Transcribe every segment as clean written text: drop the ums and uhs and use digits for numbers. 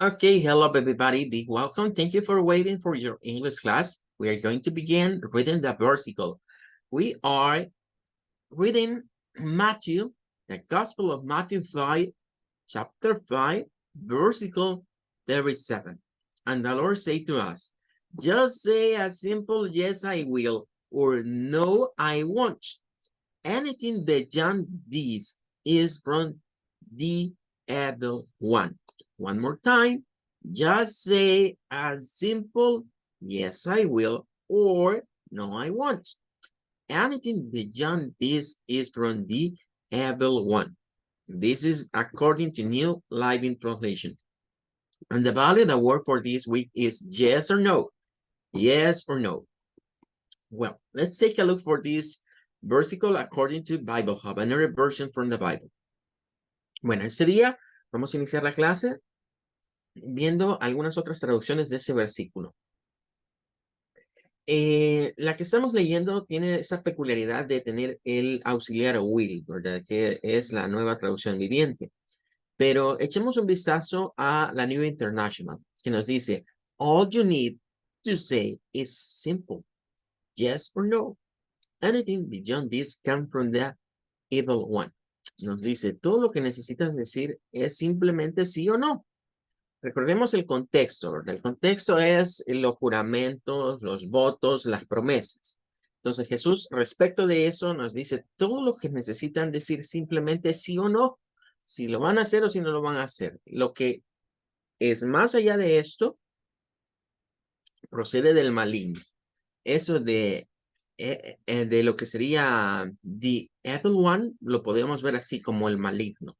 Okay, hello everybody, big welcome. Thank you for waiting for your English class. We are going to begin reading the versicle. We are reading Matthew, the Gospel of Matthew 5, chapter 5, versicle 37. And the Lord said to us, just say a simple yes, I will, or no, I won't. Anything beyond this is from the evil one. One more time, just say a simple yes, I will, or no, I won't. Anything beyond this is from the evil one. This is according to New Living Translation. And the value of the word for this week is yes or no. Yes or no. Well, let's take a look for this versicle according to Bible Hub, another version from the Bible. Bueno, ese día vamos a iniciar la clase viendo algunas otras traducciones de ese versículo. La que estamos leyendo tiene esa peculiaridad de tener el auxiliar will, ¿verdad? Que es la nueva traducción viviente. Pero echemos un vistazo a la New International, que nos dice, all you need to say is simple, yes or no. Anything beyond this comes from the evil one. Nos dice, todo lo que necesitas decir es simplemente sí o no. Recordemos el contexto, ¿verdad? El contexto es los juramentos, los votos, las promesas. Entonces Jesús, respecto de eso, nos dice todo lo que necesitan decir simplemente sí o no. Si lo van a hacer o si no lo van a hacer. Lo que es más allá de esto, procede del maligno. Eso de lo que sería the evil one, lo podemos ver así como el maligno.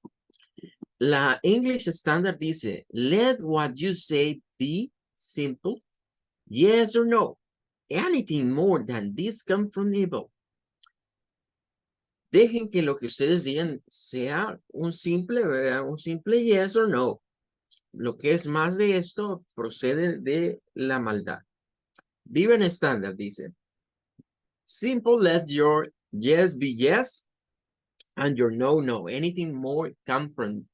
La English Standard dice, let what you say be simple, yes or no. Anything more than this comes from evil. Dejen que lo que ustedes digan sea un simple, ¿verdad? Un simple yes or no. Lo que es más de esto procede de la maldad. Viven Standard dice, simple, let your yes be yes and your no, no. Anything more come from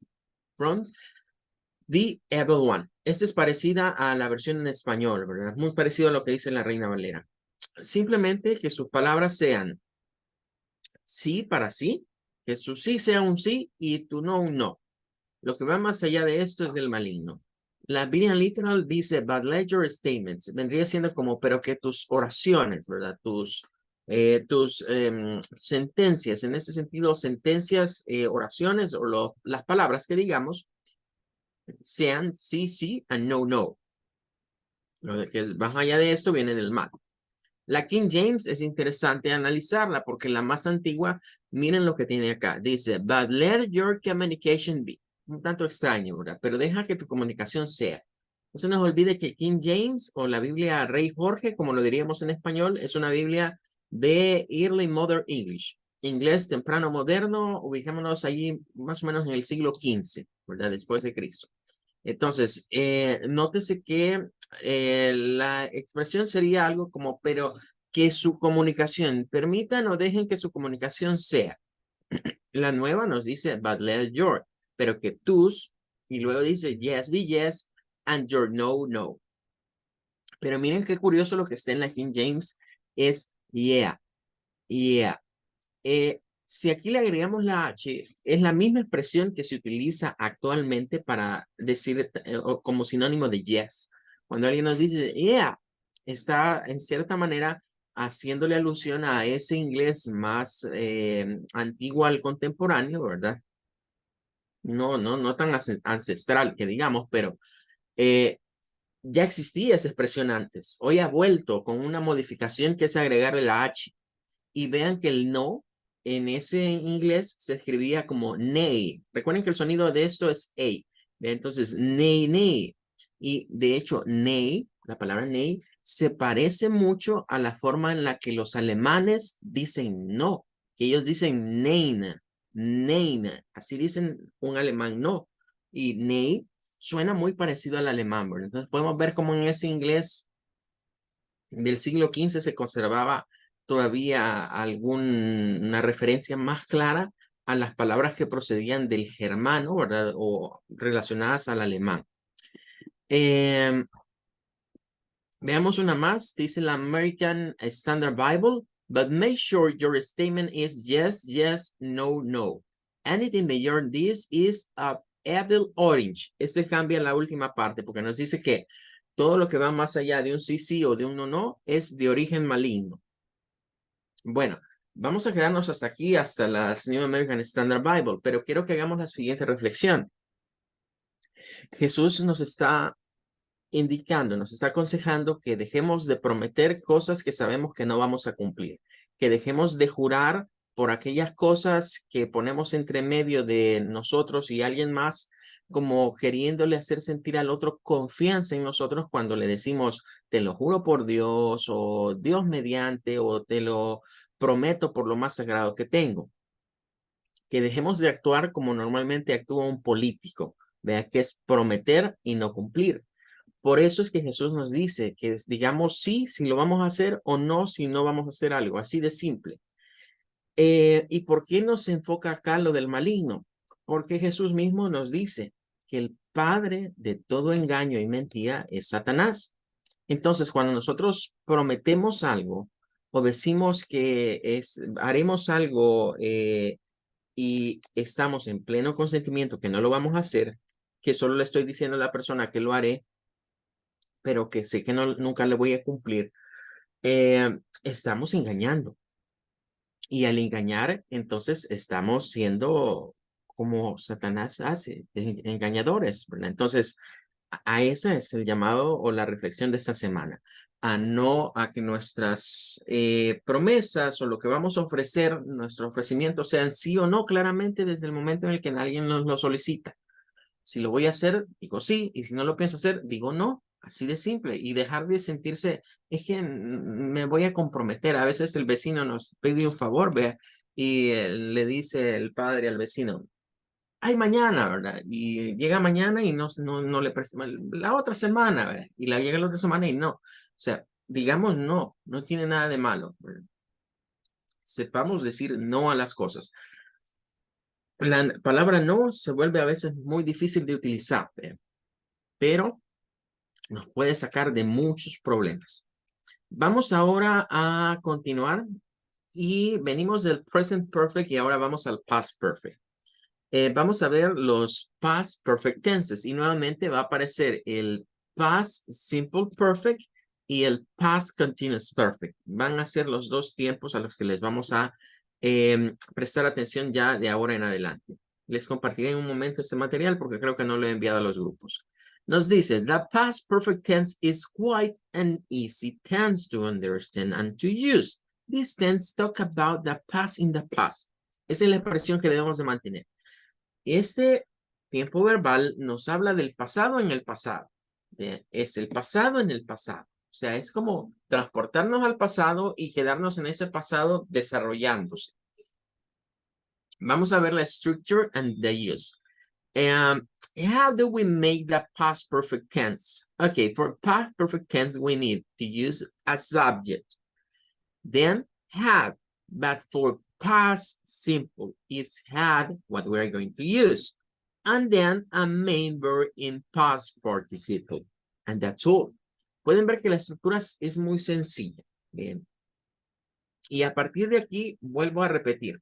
the evil one. Esta es parecida a la versión en español, ¿verdad? Muy parecido a lo que dice la Reina Valera. Simplemente que sus palabras sean sí para sí, que su sí sea un sí y tu no un no. Lo que va más allá de esto es del maligno. La Biblia Literal dice, but let your statements, vendría siendo como, pero que tus oraciones, ¿verdad? Tus sentencias, en este sentido, sentencias, oraciones o las palabras que digamos, sean sí, sí, and no, no. Lo que es más allá de esto viene del mal. La King James es interesante analizarla porque la más antigua, miren lo que tiene acá. Dice, but let your communication be. Un tanto extraño, ¿verdad? Pero deja que tu comunicación sea. No se nos olvide que King James o la Biblia Rey Jorge, como lo diríamos en español, es una Biblia de Early Modern English. Inglés temprano moderno, ubicémonos allí más o menos en el siglo XV, ¿verdad? Después de Cristo. Entonces, nótese que la expresión sería algo como, pero que su comunicación, permitan o dejen que su comunicación sea. La nueva nos dice, but let your, pero que tus, y luego dice, yes be yes, and your no, no. Pero miren qué curioso lo que está en la King James, es yeah, yeah. Si aquí le agregamos la H, es la misma expresión que se utiliza actualmente para decir como sinónimo de yes. Cuando alguien nos dice, yeah, está en cierta manera haciéndole alusión a ese inglés más antiguo al contemporáneo, ¿verdad? No tan ancestral que digamos, pero ya existía esa expresión antes. Hoy ha vuelto con una modificación que es agregarle la H. Y vean que el no en ese inglés se escribía como nay. Recuerden que el sonido de esto es a. Entonces, nay, nay. Y de hecho, nay, la palabra nay, se parece mucho a la forma en la que los alemanes dicen no. Que ellos dicen nein, nein. Así dicen un alemán no. Y nay suena muy parecido al alemán, ¿verdad? Entonces podemos ver cómo en ese inglés del siglo XV se conservaba todavía alguna referencia más clara a las palabras que procedían del germano, ¿verdad? O relacionadas al alemán. Veamos una más. Dice la American Standard Bible. But make sure your statement is yes, yes, no, no. Anything beyond this is a evil orange. Este cambia la última parte porque nos dice que todo lo que va más allá de un sí, sí o de un no, no es de origen maligno. Bueno, vamos a quedarnos hasta aquí, hasta las New American Standard Bible, pero quiero que hagamos la siguiente reflexión. Jesús nos está indicando, nos está aconsejando que dejemos de prometer cosas que sabemos que no vamos a cumplir, que dejemos de jurar por aquellas cosas que ponemos entre medio de nosotros y alguien más, como queriéndole hacer sentir al otro confianza en nosotros cuando le decimos, te lo juro por Dios, o Dios mediante, o te lo prometo por lo más sagrado que tengo. Que dejemos de actuar como normalmente actúa un político, vea que es prometer y no cumplir. Por eso es que Jesús nos dice que digamos sí si lo vamos a hacer o no si no vamos a hacer algo, así de simple. ¿Y por qué nos enfoca acá lo del maligno? Porque Jesús mismo nos dice que el padre de todo engaño y mentira es Satanás. Entonces, cuando nosotros prometemos algo o decimos que haremos algo y estamos en pleno consentimiento que no lo vamos a hacer, que solo le estoy diciendo a la persona que lo haré, pero que sé que no, nunca le voy a cumplir, estamos engañando. Y al engañar, entonces estamos siendo como Satanás hace, engañadores, ¿verdad? Entonces, a ese es el llamado o la reflexión de esta semana, a que nuestras promesas o lo que vamos a ofrecer, nuestro ofrecimiento sean sí o no claramente desde el momento en el que alguien nos lo solicita. Si lo voy a hacer, digo sí, y si no lo pienso hacer, digo no, así de simple, y dejar de sentirse, es que me voy a comprometer. A veces el vecino nos pide un favor, vea, y le dice el padre al vecino, ay, mañana, ¿verdad? Y llega mañana y no le presta, la otra semana, ¿verdad? Y la llega la otra semana y no. O sea, digamos no, no tiene nada de malo, ¿verdad? Sepamos decir no a las cosas. La palabra no se vuelve a veces muy difícil de utilizar, ¿verdad? Pero nos puede sacar de muchos problemas. Vamos ahora a continuar y venimos del present perfect y ahora vamos al past perfect. Vamos a ver los past perfect tenses y nuevamente va a aparecer el past simple perfect y el past continuous perfect. Van a ser los dos tiempos a los que les vamos a prestar atención ya de ahora en adelante. Les compartiré en un momento este material porque creo que no lo he enviado a los grupos. Nos dice, the past perfect tense is quite an easy tense to understand and to use. This tense talk about the past in the past. Esa es la expresión que debemos de mantener. Este tiempo verbal nos habla del pasado en el pasado. Es el pasado en el pasado. O sea, es como transportarnos al pasado y quedarnos en ese pasado desarrollándose. Vamos a ver la structure and the use. How do we make the past perfect tense? Okay, for past perfect tense, we need to use a subject. Then had, but for past simple is had what we are going to use. And then a main verb in past participle. And that's all. Pueden ver que la estructura es muy sencilla. Bien. Y a partir de aquí, vuelvo a repetir.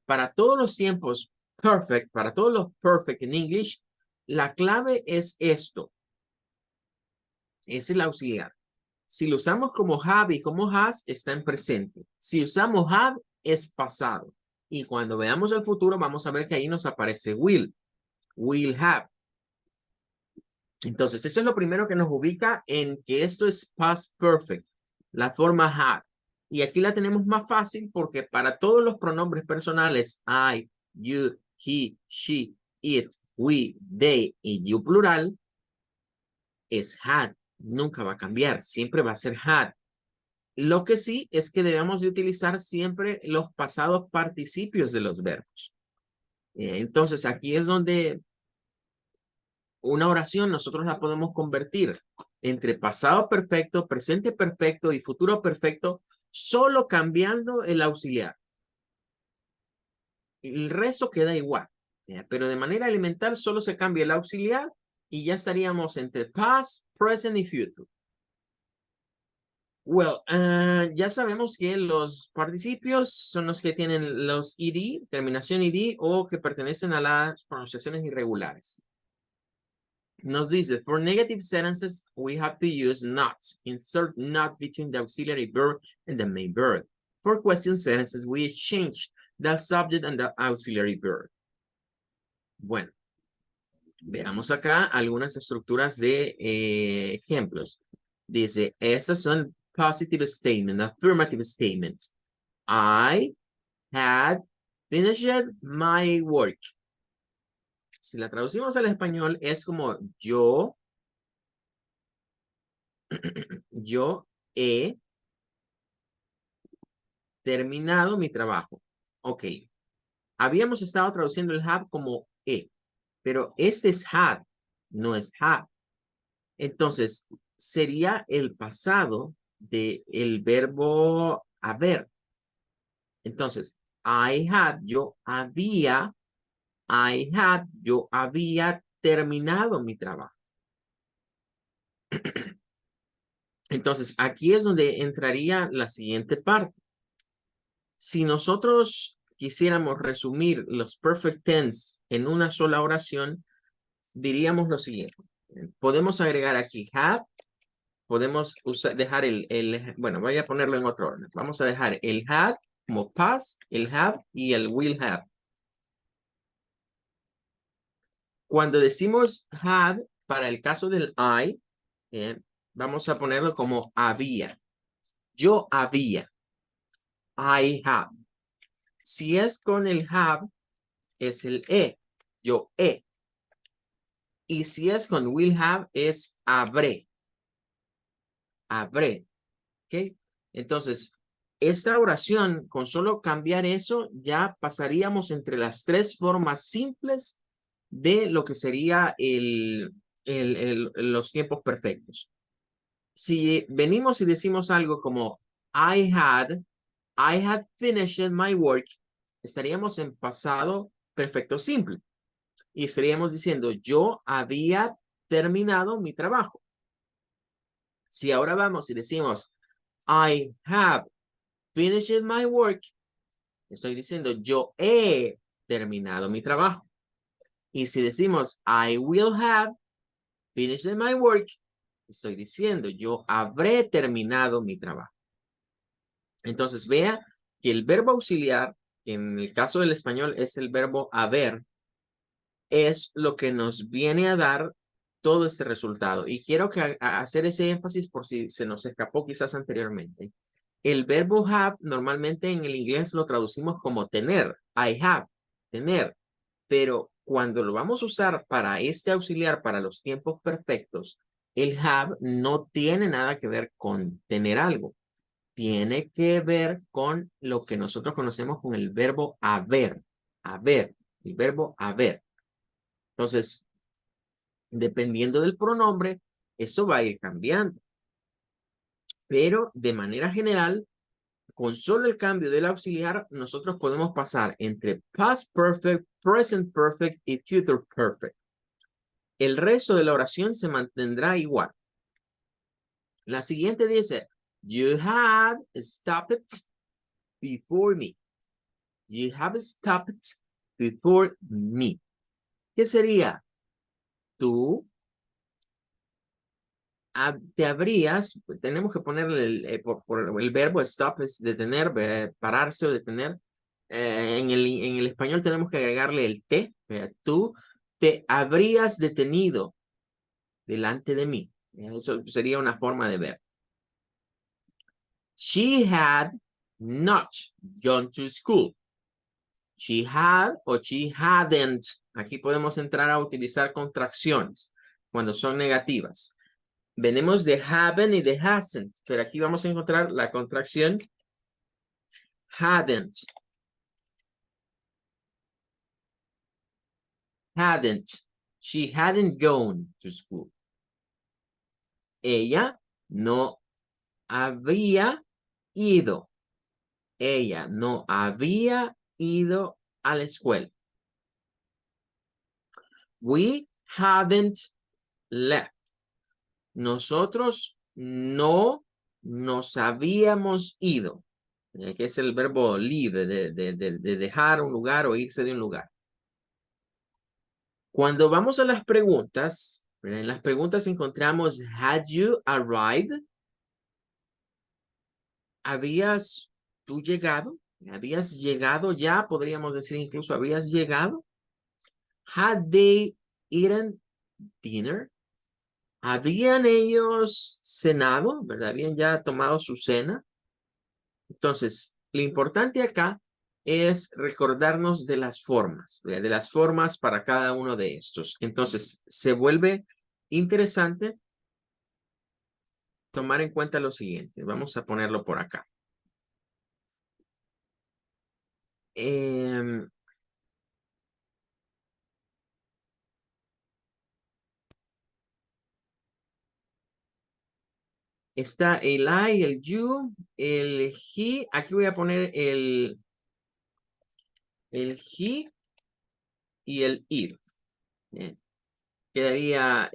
Para todos los tiempos perfect, para todos los perfect en English, la clave es esto. Es el auxiliar. Si lo usamos como have y como has, está en presente. Si usamos have, es pasado. Y cuando veamos el futuro, vamos a ver que ahí nos aparece will. Will have. Entonces, eso es lo primero que nos ubica en que esto es past perfect, la forma have. Y aquí la tenemos más fácil porque para todos los pronombres personales, I, you, he, she, it, we, they y you plural, es had. Nunca va a cambiar, siempre va a ser had. Lo que sí es que debemos de utilizar siempre los pasados participios de los verbos. Entonces, aquí es donde una oración nosotros la podemos convertir entre pasado perfecto, presente perfecto y futuro perfecto, solo cambiando el auxiliar. El resto queda igual, pero de manera elemental solo se cambia el auxiliar y ya estaríamos entre past, present y future. Well, ya sabemos que los participios son los que tienen los ed, terminación ed, o que pertenecen a las pronunciaciones irregulares. Nos dice, for negative sentences, we have to use not. Insert not between the auxiliary verb and the main verb. For question sentences, we change the subject and the auxiliary verb. Bueno, veamos acá algunas estructuras de ejemplos. Dice, estas son positive statements, affirmative statements. I had finished my work. Si la traducimos al español es como yo he terminado mi trabajo. Ok. Habíamos estado traduciendo el have como he, pero este es had, no es have. Entonces, sería el pasado del verbo haber. Entonces, I had, yo había terminado mi trabajo. Entonces, aquí es donde entraría la siguiente parte. Si nosotros quisiéramos resumir los perfect tense en una sola oración, diríamos lo siguiente. Podemos agregar aquí have, podemos dejar bueno, voy a ponerlo en otro orden. Vamos a dejar el had como past, el have y el will have. Cuando decimos had, para el caso del I, vamos a ponerlo como había. Yo había. I have. Si es con el have, es el he. Yo he. Y si es con will have, es habré. Habré. ¿Ok? Entonces, esta oración, con solo cambiar eso, ya pasaríamos entre las tres formas simples de lo que sería los tiempos perfectos. Si venimos y decimos algo como I had finished my work, estaríamos en pasado perfecto simple. Y estaríamos diciendo, yo había terminado mi trabajo. Si ahora vamos y decimos, I have finished my work, estoy diciendo, yo he terminado mi trabajo. Y si decimos, I will have finished my work, estoy diciendo, yo habré terminado mi trabajo. Entonces, vea que el verbo auxiliar, en el caso del español, es el verbo haber, es lo que nos viene a dar todo este resultado. Y quiero hacer ese énfasis por si se nos escapó quizás anteriormente. El verbo have normalmente en el inglés lo traducimos como tener. I have, tener. Pero cuando lo vamos a usar para este auxiliar, para los tiempos perfectos, el have no tiene nada que ver con tener algo. Tiene que ver con lo que nosotros conocemos con el verbo haber. Haber, el verbo haber. Entonces, dependiendo del pronombre, eso va a ir cambiando. Pero de manera general, con solo el cambio del auxiliar, nosotros podemos pasar entre past perfect, present perfect y future perfect. El resto de la oración se mantendrá igual. La siguiente dice, you have stopped before me. You have stopped before me. ¿Qué sería? Tú te habrías, tenemos que ponerle por el verbo stop es detener, pararse o detener. En el español tenemos que agregarle el te. Tú te habrías detenido delante de mí. Eso sería una forma de ver. She had not gone to school. She had o she hadn't. Aquí podemos entrar a utilizar contracciones cuando son negativas. Venimos de haven't y de hasn't, pero aquí vamos a encontrar la contracción hadn't. Hadn't. She hadn't gone to school. Ella no había ido. Ella no había ido a la escuela. We haven't left. Nosotros no nos habíamos ido. Que es el verbo leave, de dejar un lugar o irse de un lugar. Cuando vamos a las preguntas, en las preguntas encontramos had you arrived? ¿Habías tú llegado? ¿Habías llegado ya? Podríamos decir incluso, ¿habías llegado? Had they eaten dinner? ¿Habían ellos cenado? ¿Verdad? ¿Habían ya tomado su cena? Entonces, lo importante acá es recordarnos de las formas, ¿verdad? De las formas para cada uno de estos. Entonces, se vuelve interesante tomar en cuenta lo siguiente. Vamos a ponerlo por acá. Está el I, el you, el he. Aquí voy a poner el he y el it. Quedaría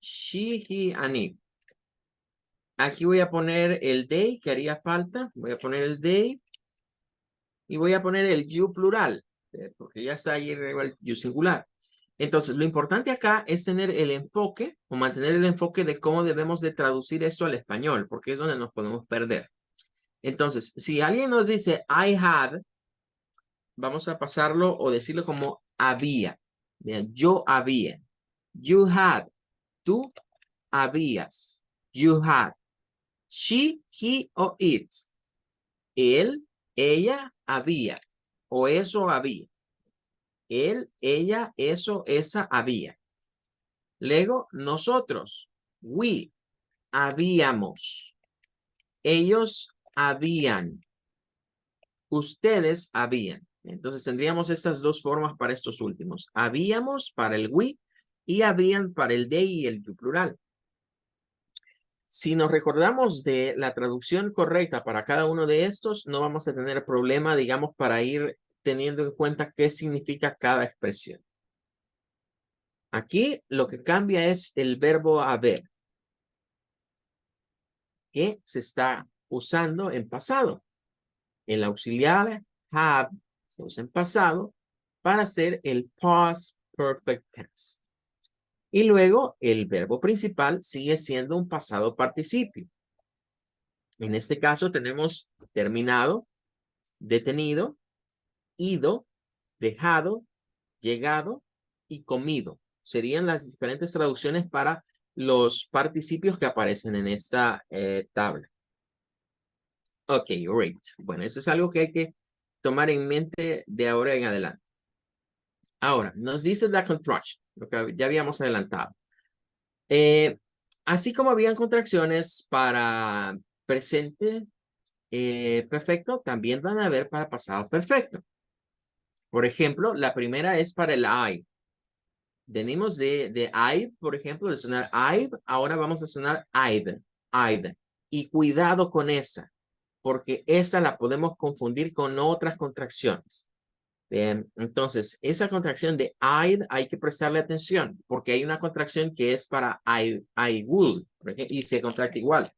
she, he, and it. Aquí voy a poner el they, que haría falta. Voy a poner el they. Y voy a poner el you plural, porque ya está ahí el you singular. Entonces, lo importante acá es tener el enfoque o mantener el enfoque de cómo debemos de traducir esto al español, porque es donde nos podemos perder. Entonces, si alguien nos dice I had, vamos a pasarlo o decirlo como había. Bien, yo había. You had. Tú habías. You had. She, he o it. Él, ella había. O eso había. Él, ella, eso, esa había. Luego, nosotros. We. Habíamos. Ellos habían. Ustedes habían. Entonces tendríamos estas dos formas para estos últimos. Habíamos para el we y habían para el they y el you plural. Si nos recordamos de la traducción correcta para cada uno de estos, no vamos a tener problema, digamos, para ir teniendo en cuenta qué significa cada expresión. Aquí lo que cambia es el verbo haber, que se está usando en pasado. El auxiliar have se usa en pasado para hacer el past perfect tense. Y luego el verbo principal sigue siendo un pasado participio. En este caso tenemos terminado, detenido, ido, dejado, llegado y comido. Serían las diferentes traducciones para los participios que aparecen en esta tabla. Ok, great. Bueno, eso es algo que hay que tomar en mente de ahora en adelante. Ahora, nos dice la contraction, lo que ya habíamos adelantado. Así como habían contracciones para presente perfecto, también van a haber para pasado perfecto. Por ejemplo, la primera es para el I. Venimos de I, por ejemplo, de sonar I, ahora vamos a sonar I'd, I'd. Y cuidado con esa, porque esa la podemos confundir con otras contracciones. Bien, entonces, esa contracción de I'd hay que prestarle atención, porque hay una contracción que es para I would, y se contracta igual.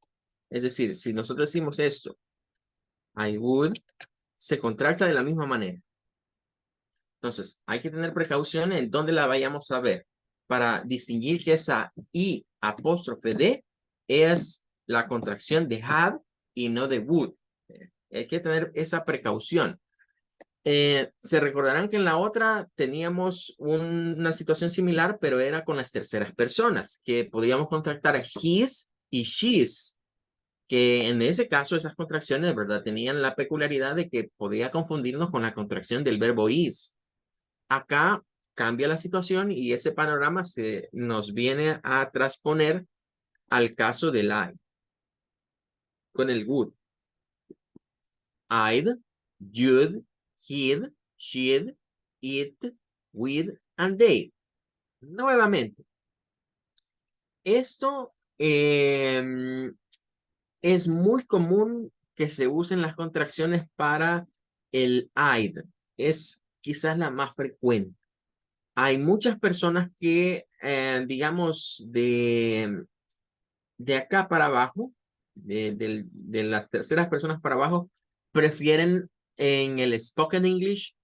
Es decir, si nosotros decimos esto, I would, se contracta de la misma manera. Entonces, hay que tener precaución en dónde la vayamos a ver para distinguir que esa I apóstrofe D es la contracción de had y no de would. Hay que tener esa precaución. Se recordarán que en la otra teníamos una situación similar, pero era con las terceras personas, que podíamos contractar a his y she's, que en ese caso esas contracciones, ¿verdad? Tenían la peculiaridad de que podía confundirnos con la contracción del verbo is. Acá cambia la situación y ese panorama se nos viene a transponer al caso del I, con el would. I'd, you'd, he'd, she'd, it, we'd, and they'd. Nuevamente, esto es muy común que se usen las contracciones para el I'd. Es quizás la más frecuente. Hay muchas personas que, digamos, de acá para abajo, de las terceras personas para abajo, prefieren en el spoken English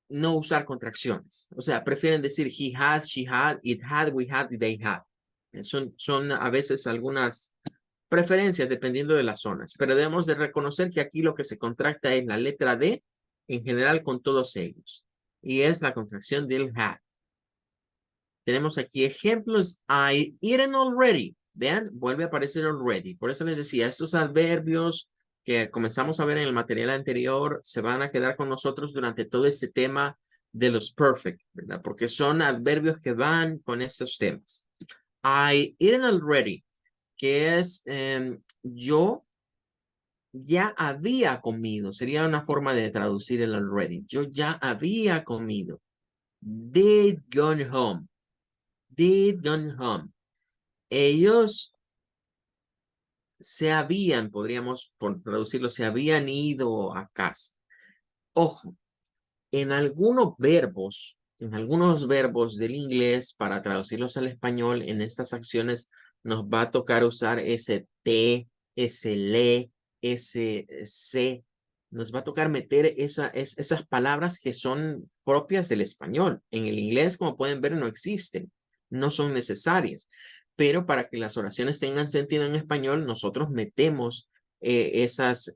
no usar contracciones. O sea, prefieren decir he had, she had, it had, we had, they had. Son a veces algunas preferencias dependiendo de las zonas, pero debemos de reconocer que aquí lo que se contracta es la letra D en general con todos ellos. Y es la contracción del had. Tenemos aquí ejemplos. I eaten already. Vean, vuelve a aparecer already. Por eso les decía, estos adverbios que comenzamos a ver en el material anterior se van a quedar con nosotros durante todo este tema de los perfect, ¿verdad? Porque son adverbios que van con estos temas. I eaten already, que es yo ya había comido. Sería una forma de traducir el already. Yo ya había comido. They'd gone home. Did gone home. Ellos se habían, podríamos por traducirlo, se habían ido a casa. Ojo, en algunos verbos del inglés, para traducirlos al español, en estas acciones nos va a tocar usar ese te, ese le, ese se. Nos va a tocar meter esas palabras que son propias del español. En el inglés, como pueden ver, no existen, no son necesarias. Pero para que las oraciones tengan sentido en español, nosotros metemos esas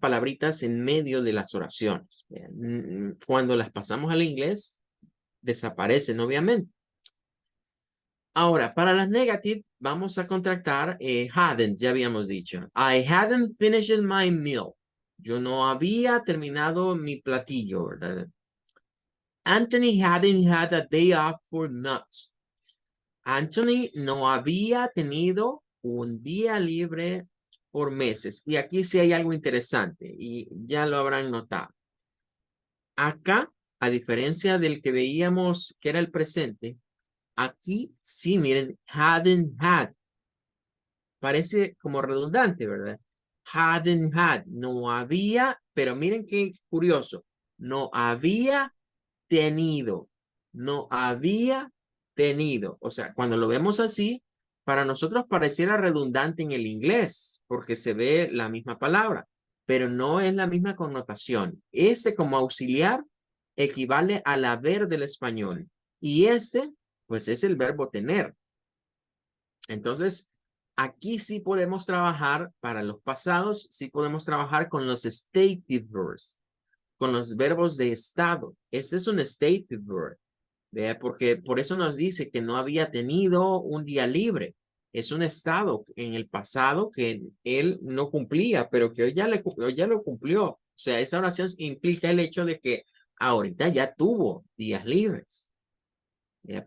palabritas en medio de las oraciones. Cuando las pasamos al inglés, desaparecen, obviamente. Ahora, para las negative, vamos a contractar hadn't, ya habíamos dicho. I hadn't finished my meal. Yo no había terminado mi platillo, ¿verdad? Anthony hadn't had a day off for nuts. Anthony no había tenido un día libre por meses. Y aquí sí hay algo interesante y ya lo habrán notado. Acá, a diferencia del que veíamos que era el presente, aquí sí, miren, hadn't had. Parece como redundante, ¿verdad? Hadn't had, no había, pero miren qué curioso, no había tenido, no había tenido. O sea, cuando lo vemos así, para nosotros pareciera redundante en el inglés, porque se ve la misma palabra, pero no es la misma connotación. Ese como auxiliar equivale al haber del español y este, pues es el verbo tener. Entonces, aquí sí podemos trabajar para los pasados, sí podemos trabajar con los stative verbs, con los verbos de estado. Este es un stative verb, ¿vea? Porque por eso nos dice que no había tenido un día libre. Es un estado en el pasado que él no cumplía, pero que hoy ya lo cumplió. O sea, esa oración implica el hecho de que ahorita ya tuvo días libres.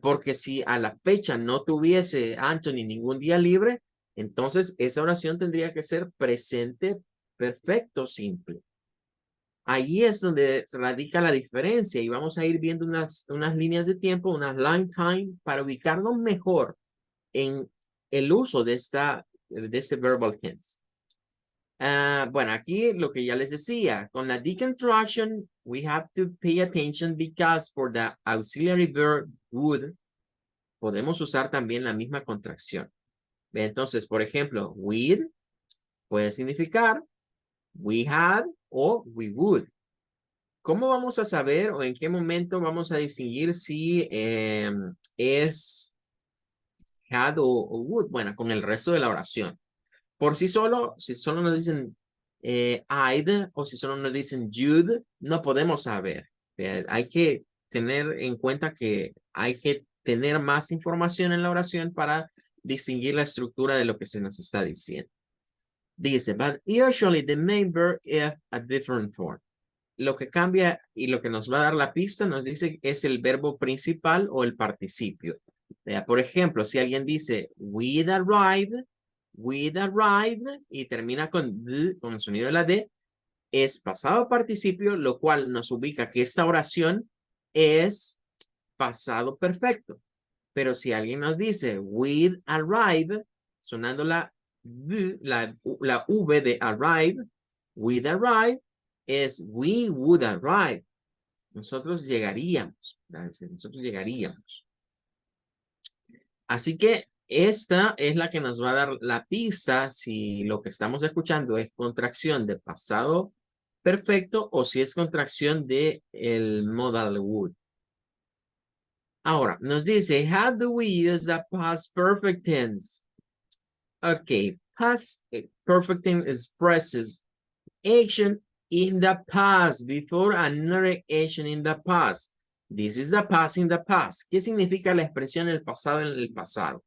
Porque si a la fecha no tuviese Anthony ningún día libre, entonces esa oración tendría que ser presente perfecto simple. Ahí es donde radica la diferencia y vamos a ir viendo unas líneas de tiempo, unas line time, para ubicarnos mejor en el uso de este verbal tense. Bueno, aquí lo que ya les decía, con la deconstruction, we have to pay attention because for the auxiliary verb would, podemos usar también la misma contracción. Entonces, por ejemplo, we'd puede significar we had o we would. ¿Cómo vamos a saber o en qué momento vamos a distinguir si es had o would? Bueno, con el resto de la oración. Por sí solo, si solo nos dicen I'd o si solo nos dicen you'd, no podemos saber. Hay que tener en cuenta que hay que tener más información en la oración para distinguir la estructura de lo que se nos está diciendo. Dice, but usually the main verb is a different form. Lo que cambia y lo que nos va a dar la pista nos dice es el verbo principal o el participio. Por ejemplo, si alguien dice we'd arrived y termina con d, con el sonido de la D, es pasado participio, lo cual nos ubica que esta oración es pasado perfecto. Pero si alguien nos dice we'd arrive, sonando la V de arrive, we'd arrive, es we would arrive. Nosotros llegaríamos, ¿verdad? Nosotros llegaríamos. Así que esta es la que nos va a dar la pista si lo que estamos escuchando es contracción de pasado perfecto o si es contracción de el modal would. Ahora, nos dice, how do we use the past perfect tense? Okay, past perfect tense expresses action in the past before another action in the past. This is the past in the past. ¿Qué significa la expresión el pasado en el pasado?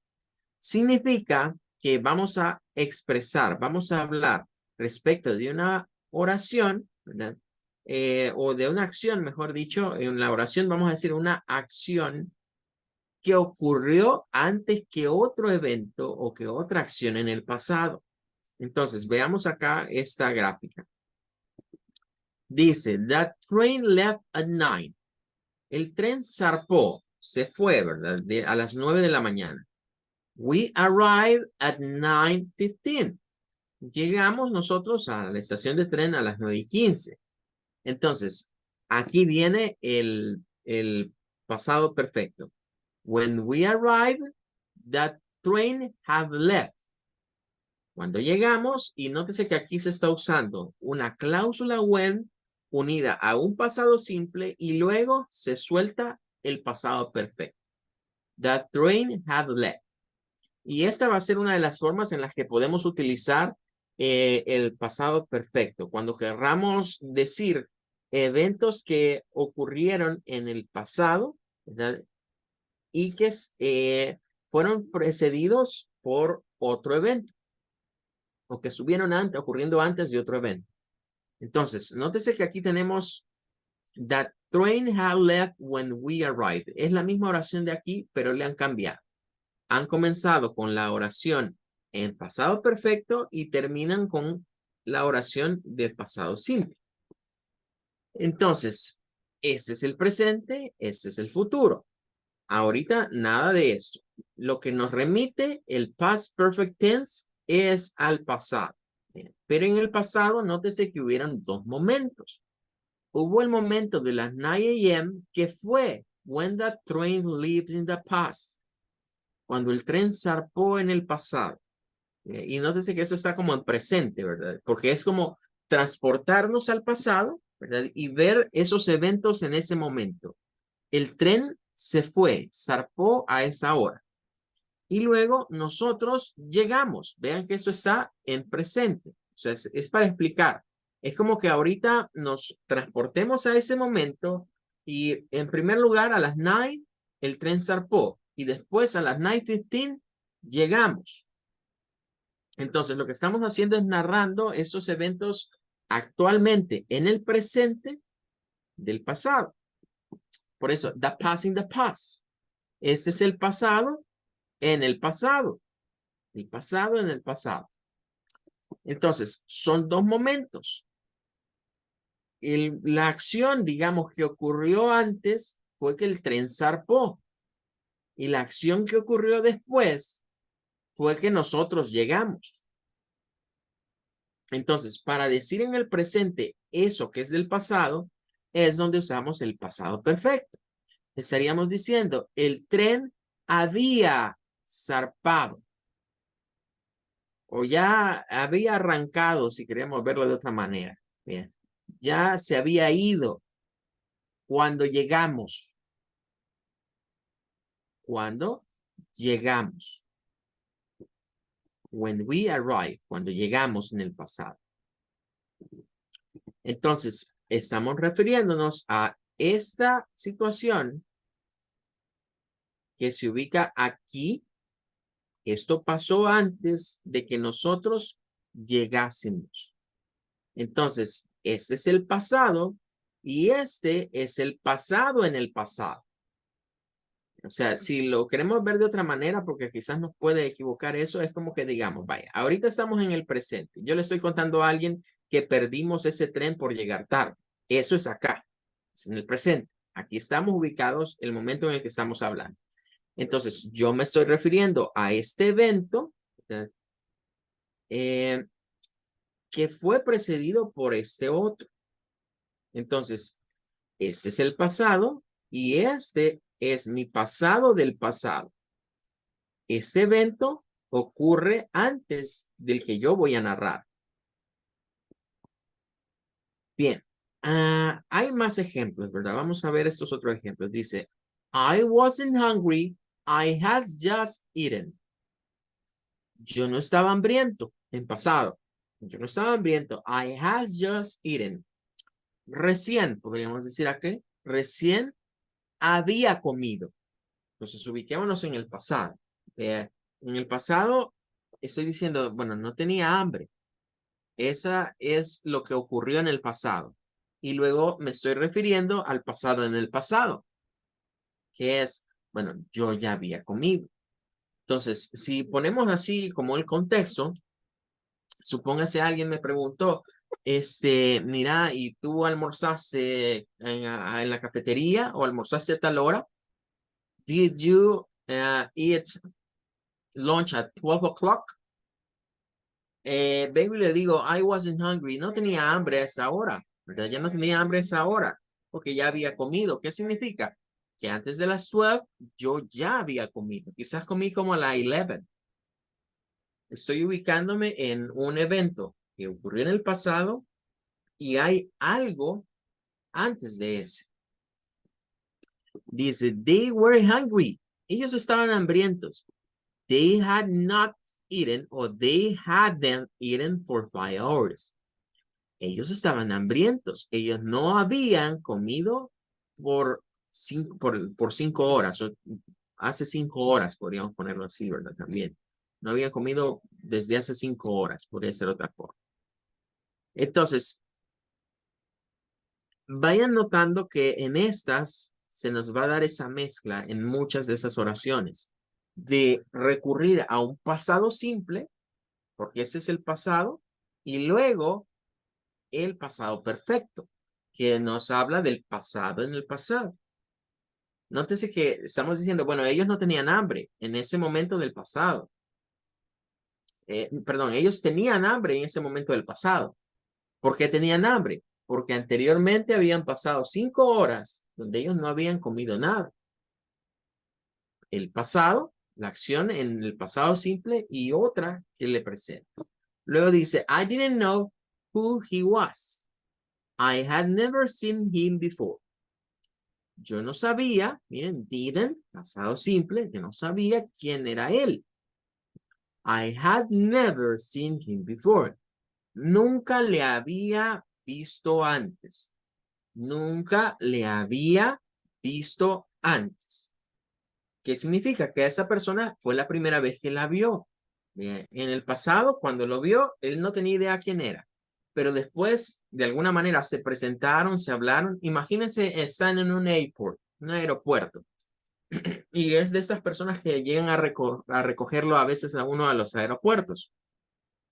Significa que vamos a expresar, vamos a hablar respecto de una oración, ¿verdad? O de una acción, mejor dicho, en la oración vamos a decir una acción que ocurrió antes que otro evento o que otra acción en el pasado. Entonces, veamos acá esta gráfica. Dice, that train left at 9. El tren zarpó, se fue, ¿verdad? A las 9 de la mañana. We arrived at 9:15. Llegamos nosotros a la estación de tren a las 9:15. Entonces, aquí viene el pasado perfecto. When we arrived, that train had left. Cuando llegamos, y nótese que aquí se está usando una cláusula when unida a un pasado simple y luego se suelta el pasado perfecto. That train had left. Y esta va a ser una de las formas en las que podemos utilizar el pasado perfecto. Cuando querramos decir eventos que ocurrieron en el pasado, ¿verdad? Y que fueron precedidos por otro evento o que estuvieron ocurriendo antes de otro evento. Entonces, nótese que aquí tenemos that train had left when we arrived. Es la misma oración de aquí, pero le han cambiado. Han comenzado con la oración en pasado perfecto y terminan con la oración del pasado simple. Entonces, este es el presente, este es el futuro. Ahorita nada de esto. Lo que nos remite el past perfect tense es al pasado. Pero en el pasado, nótese que hubieron dos momentos. Hubo el momento de las 9 a.m. que fue when the train lived in the past. Cuando el tren zarpó en el pasado. Y nótese que eso está como en presente, ¿verdad? Porque es como transportarnos al pasado, ¿verdad? Y ver esos eventos en ese momento. El tren se fue, zarpó a esa hora. Y luego nosotros llegamos. Vean que esto está en presente. O sea, es para explicar. Es como que ahorita nos transportemos a ese momento y en primer lugar a las 9 el tren zarpó y después a las 9:15 llegamos. Entonces lo que estamos haciendo es narrando esos eventos actualmente en el presente del pasado. Por eso, the past in the past. Este es el pasado en el pasado. El pasado en el pasado. Entonces, son dos momentos. La acción, digamos, que ocurrió antes fue que el tren zarpó. Y la acción que ocurrió después fue que nosotros llegamos. Entonces, para decir en el presente eso que es del pasado, es donde usamos el pasado perfecto. Estaríamos diciendo, el tren había zarpado. O ya había arrancado, si queremos verlo de otra manera. Bien. Ya se había ido cuando llegamos. Cuando llegamos. When we arrive, cuando llegamos en el pasado. Entonces, estamos refiriéndonos a esta situación que se ubica aquí. Esto pasó antes de que nosotros llegásemos. Entonces, este es el pasado y este es el pasado en el pasado. O sea, si lo queremos ver de otra manera, porque quizás nos puede equivocar eso, es como que digamos, vaya, ahorita estamos en el presente. Yo le estoy contando a alguien que perdimos ese tren por llegar tarde. Eso es acá, es en el presente. Aquí estamos ubicados el momento en el que estamos hablando. Entonces, yo me estoy refiriendo a este evento que fue precedido por este otro. Entonces, Este es el pasado y este es mi pasado del pasado. Este evento ocurre antes del que yo voy a narrar. Bien, hay más ejemplos, ¿verdad? Vamos a ver estos otros ejemplos. Dice, I wasn't hungry, I had just eaten. Yo no estaba hambriento en pasado. Yo no estaba hambriento, I had just eaten. Recién, podríamos decir aquí, recién había comido. Entonces, ubiquémonos en el pasado. En el pasado, estoy diciendo, bueno, no tenía hambre. Esa es lo que ocurrió en el pasado. Y luego me estoy refiriendo al pasado en el pasado, que es, bueno, yo ya había comido. Entonces, si ponemos así como el contexto, supóngase alguien me preguntó, mira, ¿y tú almorzaste en la cafetería o almorzaste a tal hora? Did you eat lunch at 12 o'clock? Vengo y le digo, I wasn't hungry. No tenía hambre a esa hora, ¿verdad? Ya no tenía hambre a esa hora, porque ya había comido. ¿Qué significa? Que antes de las 12 yo ya había comido. Quizás comí como a la 11. Estoy ubicándome en un evento que ocurrió en el pasado y hay algo antes de ese. Dice, they were hungry. Ellos estaban hambrientos. They had not eaten or they hadn't eaten for 5 hours. Ellos estaban hambrientos. Ellos no habían comido por 5 horas. O hace 5 horas, podríamos ponerlo así, ¿verdad? También. No habían comido desde hace 5 horas. Podría ser otra forma. Entonces, vayan notando que en estas se nos va a dar esa mezcla en muchas de esas oraciones de recurrir a un pasado simple, porque ese es el pasado, y luego el pasado perfecto, que nos habla del pasado en el pasado. Nótese que estamos diciendo, bueno, ellos no tenían hambre en ese momento del pasado. Perdón, ellos tenían hambre en ese momento del pasado. ¿Por qué tenían hambre? Porque anteriormente habían pasado 5 horas donde ellos no habían comido nada. El pasado, la acción en el pasado simple y otra que le presenta. Luego dice, I didn't know who he was. I had never seen him before. Yo no sabía, miren, didn't, pasado simple, que no sabía quién era él. I had never seen him before. Nunca le había visto antes. Nunca le había visto antes. ¿Qué significa? Que esa persona fue la primera vez que la vio. En el pasado, cuando lo vio, él no tenía idea quién era. Pero después, de alguna manera, se presentaron, se hablaron. Imagínense, están en un airport, un aeropuerto. Y es de esas personas que llegan a recogerlo a veces a uno a los aeropuertos.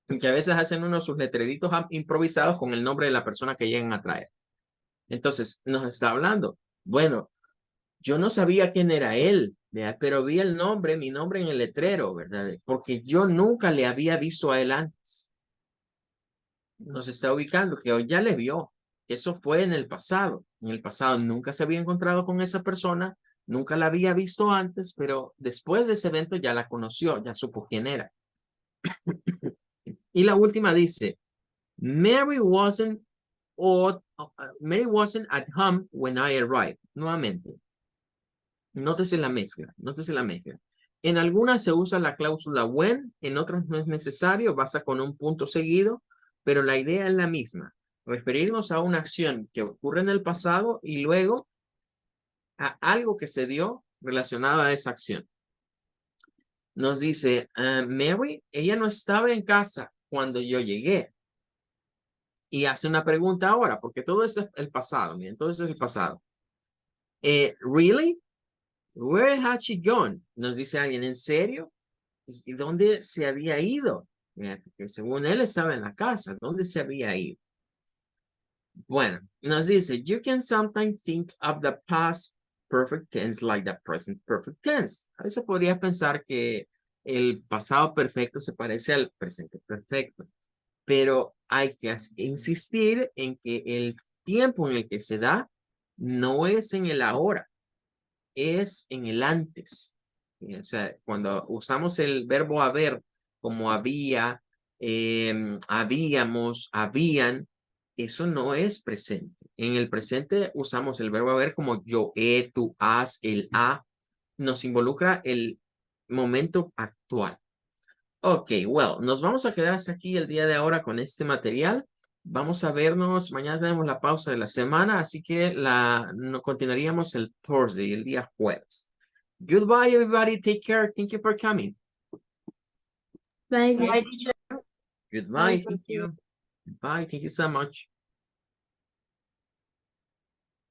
Y que a veces hacen unos sus letreritos improvisados con el nombre de la persona que llegan a traer. Entonces, nos está hablando. Bueno, yo no sabía quién era él, ¿verdad? Pero vi el nombre, mi nombre en el letrero, ¿verdad? Porque yo nunca le había visto a él antes. Nos está ubicando que hoy ya le vio. Eso fue en el pasado. En el pasado nunca se había encontrado con esa persona, nunca la había visto antes, pero después de ese evento ya la conoció, ya supo quién era. Y la última dice, Mary wasn't, Mary wasn't at home when I arrived. Nuevamente, nótese la mezcla, nótese la mezcla. En algunas se usa la cláusula when, en otras no es necesario, basta con un punto seguido, pero la idea es la misma. Referirnos a una acción que ocurre en el pasado y luego a algo que se dio relacionado a esa acción. Nos dice, Mary, ella no estaba en casa cuando yo llegué. Y hace una pregunta ahora, porque todo esto es el pasado, miren, todo esto es el pasado. ¿Really? Where had she gone? Nos dice alguien, ¿en serio? ¿Y dónde se había ido? Que según él estaba en la casa, ¿dónde se había ido? Bueno, nos dice, you can sometimes think of the past perfect tense like the present perfect tense. A veces podría pensar que el pasado perfecto se parece al presente perfecto, pero hay que insistir en que el tiempo en el que se da no es en el ahora, es en el antes. O sea, cuando usamos el verbo haber como había, habíamos, habían, eso no es presente. En el presente usamos el verbo haber como yo he, tú has, el ha. Nos involucra el momento actual. Ok, well, nos vamos a quedar hasta aquí el día de ahora con este material. Vamos a vernos, mañana tenemos la pausa de la semana, así que no continuaríamos el Thursday, el día jueves. Goodbye, everybody. Take care. Thank you for coming. Bye. Goodbye. Thank you. Bye. Thank you so much.